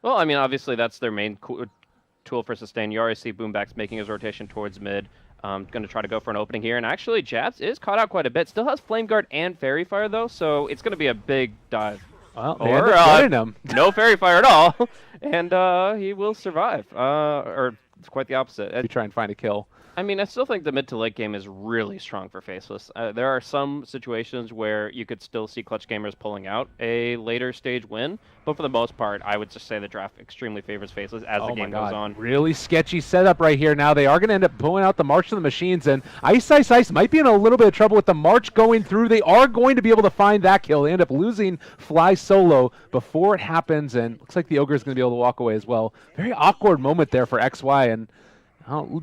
Well, I mean, obviously that's their main tool for sustain. You already see Boombacks making his rotation towards mid. Going to try to go for an opening here. And actually, Jabs is caught out quite a bit. Still has Flame Guard and Fairy Fire, though, so it's going to be a big dive. Well, they end up getting him. No Fairy Fire at all, and he will survive. Or it's quite the opposite. You try and find a kill. I mean, I still think the mid to late game is really strong for Faceless. There are some situations where you could still see Clutch Gamers pulling out a later stage win, but for the most part, I would just say the draft extremely favors Faceless as the game goes on. Really sketchy setup right here now. They are going to end up pulling out the March of the Machines, and Ice might be in a little bit of trouble with the March going through. They are going to be able to find that kill. They end up losing Fly solo before it happens, and looks like the Ogre is going to be able to walk away as well. Very awkward moment there for XY, and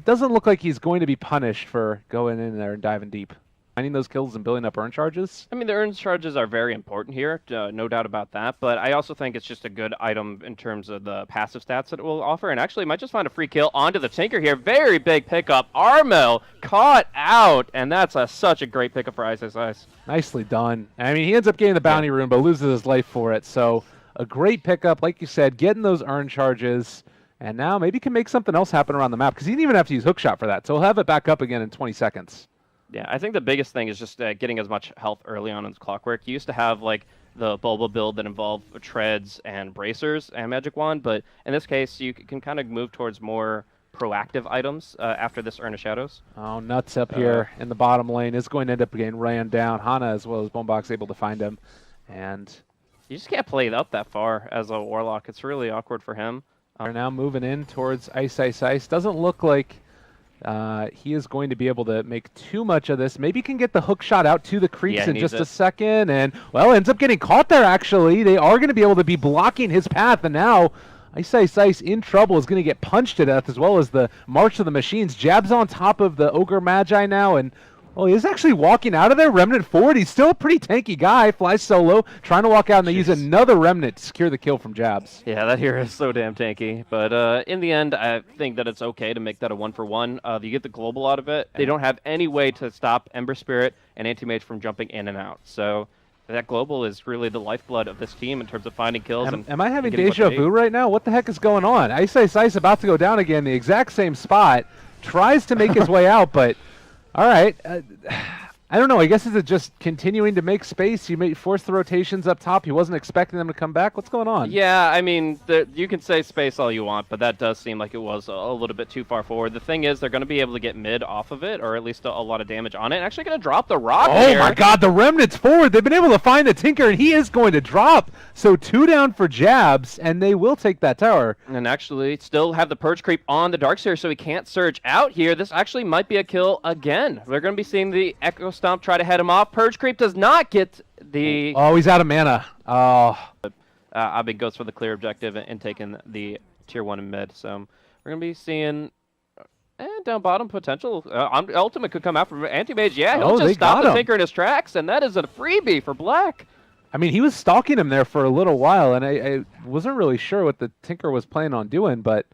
doesn't look like he's going to be punished for going in there and diving deep. Finding those kills and building up earn charges? I mean, the earn charges are very important here, no doubt about that, but I also think it's just a good item in terms of the passive stats that it will offer, and actually might just find a free kill onto the Tinker here. Very big pickup. Armel caught out, and that's such a great pickup for Ice. Nicely done. I mean, he ends up getting the bounty rune, but loses his life for it, so a great pickup, like you said, getting those earn charges. And now maybe can make something else happen around the map, because he didn't even have to use hookshot for that. So he'll have it back up again in 20 seconds. Yeah, I think the biggest thing is just getting as much health early on in Clockwork. You used to have like the Bulba build that involved treads and bracers and Magic Wand, but in this case you can kind of move towards more proactive items after this Earn of Shadows. Oh, Nuts up here in the bottom lane is going to end up getting ran down. Hana as well as Bonebox able to find him. And you just can't play it up that far as a Warlock. It's really awkward for him. They're now moving in towards Ice. Doesn't look like he is going to be able to make too much of this. Maybe can get the hook shot out to the creeps in just a second. And, well, ends up getting caught there, actually. They are going to be able to be blocking his path. And now Ice in trouble, is going to get punched to death, as well as the March of the Machines. Jabs on top of the Ogre Magi now, and well, he's actually walking out of there. Remnant forward. He's still a pretty tanky guy. Flies solo, trying to walk out, and they use another Remnant to secure the kill from Jabs. Yeah, that hero is so damn tanky. But in the end, I think that it's okay to make that a 1-for-1. You get the global out of it. They don't have any way to stop Ember Spirit and Anti-Mage from jumping in and out. So that global is really the lifeblood of this team in terms of finding kills. Am I having deja vu right now? What the heck is going on? Ice about to go down again, the exact same spot. Tries to make his way out, but all right. I don't know. I guess is it just continuing to make space? You may force the rotations up top. He wasn't expecting them to come back. What's going on? Yeah, I mean, you can say space all you want, but that does seem like it was a little bit too far forward. The thing is, they're going to be able to get mid off of it, or at least a lot of damage on it. Actually going to drop the rock here. Oh my god, the Remnant's forward. They've been able to find the Tinker, and he is going to drop. So 2 down for Jabs, and they will take that tower. And actually still have the Purge creep on the Darkseer, so he can't surge out here. This actually might be a kill again. We're going to be seeing the Echo Stomp try to head him off. Purge creep does not get the... Oh, he's out of mana. Oh. Abby goes for the clear objective and taking the tier 1 in mid. So we're going to be seeing down bottom potential. Ultimate could come out from Anti-Mage. Yeah, he'll just stop the Tinker in his tracks, and that is a freebie for Black. I mean, he was stalking him there for a little while, and I wasn't really sure what the Tinker was planning on doing, but...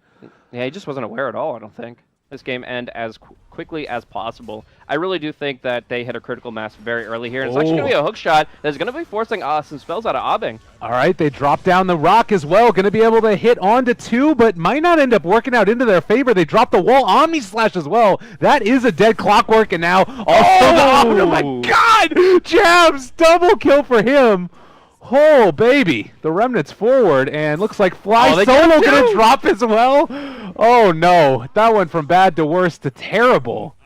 Yeah, he just wasn't aware at all, I don't think. This game end as quickly as possible. I really do think that they hit a critical mass very early here. And it's actually going to be a hook shot that's going to be forcing some spells out of Abing. All right, they drop down the rock as well. Going to be able to hit onto 2, but might not end up working out into their favor. They drop the wall. Omni Slash as well. That is a dead Clockwork, and now oh my god! Jabs, double kill for him. Oh, baby. The Remnant's forward, and looks like Fly Solo going to drop as well. Oh, no. That went from bad to worse to terrible.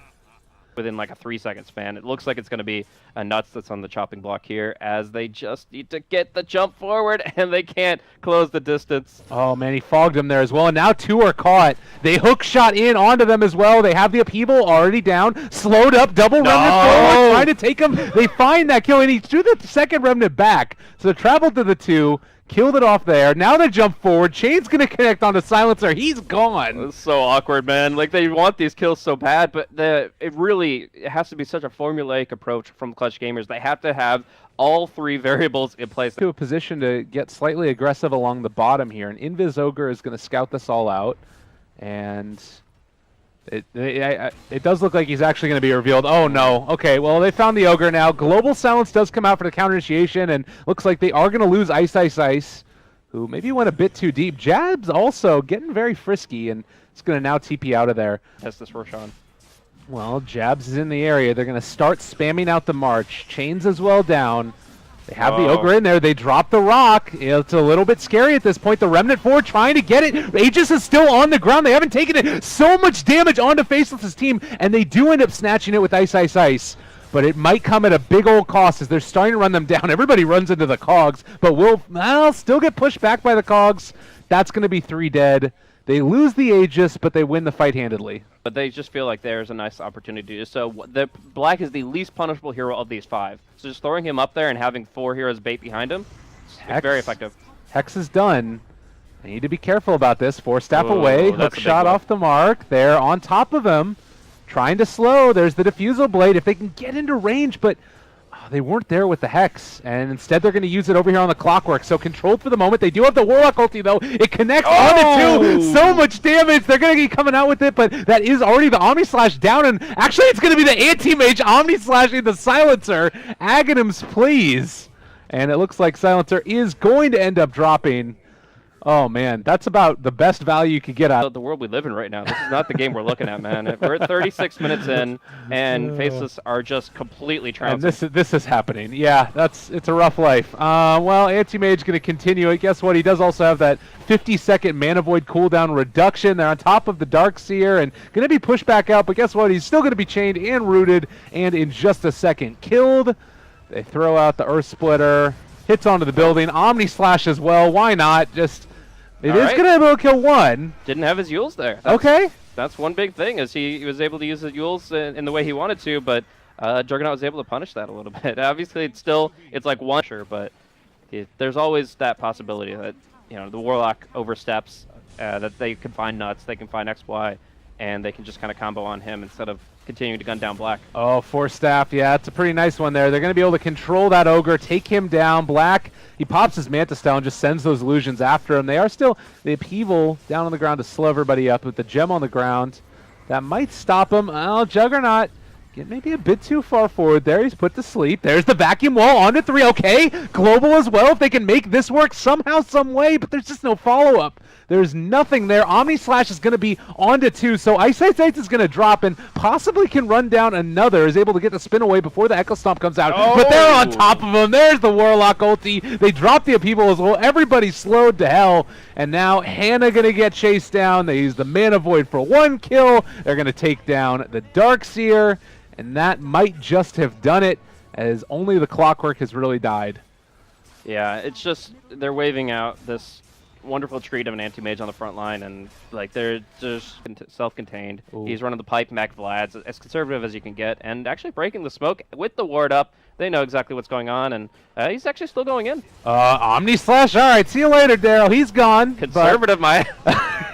Within like a 3-second span. It looks like it's going to be a Nuts that's on the chopping block here, as they just need to get the jump forward, and they can't close the distance. Oh, man, he fogged him there as well, and now 2 are caught. They hook shot in onto them as well. They have the upheaval already down. Slowed up, double Remnant forward, trying to take him. They find that kill, and he threw the second Remnant back. So traveled to the 2. Killed it off there. Now they jump forward. Chain's going to connect onto Silencer. He's gone. It's so awkward, man. Like, they want these kills so bad, but it has to be such a formulaic approach from Clutch Gamers. They have to have all 3 variables in place. To a position to get slightly aggressive along the bottom here. And Invis Ogre is going to scout this all out. And it does look like he's actually going to be revealed. Oh, no. Okay, well, they found the Ogre now. Global Silence does come out for the counter initiation, and looks like they are going to lose Ice. who maybe went a bit too deep. Jabs also getting very frisky, and it's going to now TP out of there. Test this Roshan. Well, Jabs is in the area. They're going to start spamming out the March. Chains as well down. They have the Ogre in there. They drop the rock. It's a little bit scary at this point. The Remnant 4 trying to get it. Aegis is still on the ground. They haven't taken it. So much damage onto Faceless' team, and they do end up snatching it with Ice, Ice, Ice. But it might come at a big old cost as they're starting to run them down. Everybody runs into the Cogs, but will still get pushed back by the Cogs. That's going to be 3 dead. They lose the Aegis, but they win the fight handedly. But they just feel like there's a nice opportunity to do so. The Black is the least punishable hero of these 5. So just throwing him up there and having 4 heroes bait behind him, it's very effective. Hex is done. They need to be careful about this. 4 staff away. Hook shot off the mark. They're on top of him. Trying to slow. There's the Diffusal Blade. If they can get into range, but they weren't there with the Hex, and instead they're going to use it over here on the Clockwork. So controlled for the moment. They do have the Warlock ulti, though. It connects onto 2. So much damage. They're going to be coming out with it, but that is already the Omni Slash down, and actually it's going to be the Anti-Mage Omni Slashing the Silencer. Aghanims, please. And it looks like Silencer is going to end up dropping. Oh, man, that's about the best value you could get out. The world we live in right now. This is not the game we're looking at, man. We're at 36 minutes in, and Faceless are just completely trouncing. And this is happening. Yeah, it's a rough life. Well, Anti-Mage going to continue it. Guess what? He does also have that 50-second Mana Void cooldown reduction. They're on top of the Darkseer and going to be pushed back out, but guess what? He's still going to be chained and rooted, and in just a second, killed. They throw out the Earth Splitter. Hits onto the building. Omni Slash as well. Why not? It is going to be able to kill 1. Didn't have his Yules there. That's one big thing, is he was able to use the Yules in the way he wanted to, but Juggernaut was able to punish that a little bit. Obviously, it's like one, sure, but there's always that possibility that the Warlock oversteps, that they can find nuts, they can find XY, and they can just kind of combo on him instead of continuing to gun down Black. Oh, 4 staff. Yeah, it's a pretty nice one there. They're going to be able to control that Ogre, take him down. Black, he pops his Mantis Style and just sends those illusions after him. They are still the upheaval down on the ground to slow everybody up with the gem on the ground. That might stop him. Oh, Juggernaut get maybe a bit too far forward there. He's put to sleep. There's the vacuum wall onto 3. Okay, Global as well if they can make this work somehow, some way, but there's just no follow-up. There's nothing there. Omni Slash is going to be onto 2, so Ice Ice Ice is going to drop and possibly can run down another. Is able to get the spin away before the Echo Stomp comes out. But they're on top of him. There's the Warlock ulti. They drop the upheaval as well. Everybody's slowed to hell. And now Hannah going to get chased down. They use the Mana Void for 1 kill. They're going to take down the Darkseer. And that might just have done it, as only the Clockwork has really died. Yeah, it's just they're waving out this wonderful treat of an Anti-Mage on the front line, and like they're just self-contained. He's running the pipe mech Vlad's as conservative as you can get, and actually breaking the smoke with the ward up. They know exactly what's going on, and he's actually still going in. Omni Slash, all right, see you later, Daryl. He's gone. Conservative,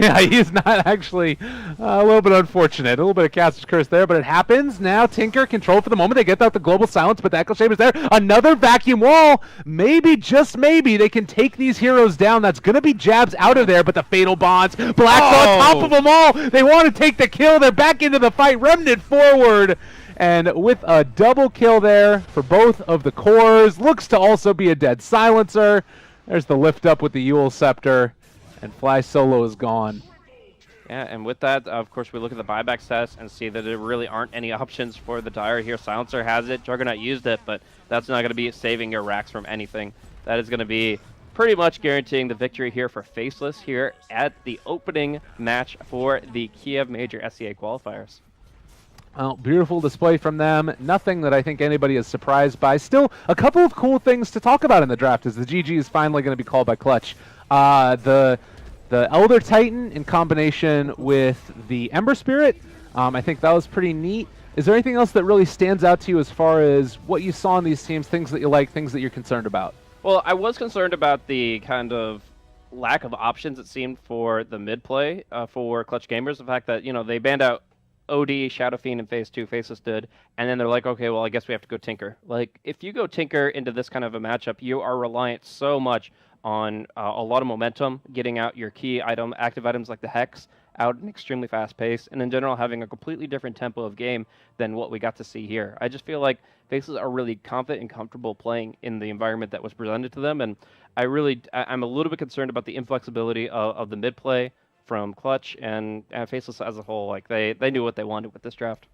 yeah, he's not actually. A little bit unfortunate. A little bit of Caster's Curse there, but it happens. Now Tinker control for the moment. They get out the Global Silence, but the Echo Shaper's there. Another vacuum wall. Maybe, just maybe, they can take these heroes down. That's going to be Jabs out of there, but the Fatal Bonds. Black's on top of them all. They want to take the kill. They're back into the fight. Remnant forward. And with a double kill there for both of the cores. Looks to also be a dead Silencer. There's the lift up with the Yule Scepter. And Fly Solo is gone. Yeah, and with that, of course, we look at the buyback stats and see that there really aren't any options for the Dire here. Silencer has it, Juggernaut used it, but that's not going to be saving your racks from anything. That is going to be pretty much guaranteeing the victory here for Faceless here at the opening match for the Kiev Major SCA qualifiers. Well, beautiful display from them. Nothing that I think anybody is surprised by. Still, a couple of cool things to talk about in the draft as the GG is finally going to be called by Clutch. The Elder Titan in combination with the Ember Spirit, I think that was pretty neat. Is there anything else that really stands out to you as far as what you saw in these teams, things that you like, things that you're concerned about? Well, I was concerned about the kind of lack of options, it seemed, for the mid play for Clutch Gamers. The fact that, they banned out OD, Shadow Fiend in Phase 2, Faceless did, and then they're like, okay, well, I guess we have to go Tinker. Like, if you go Tinker into this kind of a matchup, you are reliant so much on a lot of momentum, getting out your key item, active items like the Hex, out an extremely fast pace, and in general having a completely different tempo of game than what we got to see here. I just feel like Faceless are really confident and comfortable playing in the environment that was presented to them, and I'm a little bit concerned about the inflexibility of the mid play from Clutch and Faceless as a whole. Like they knew what they wanted with this draft.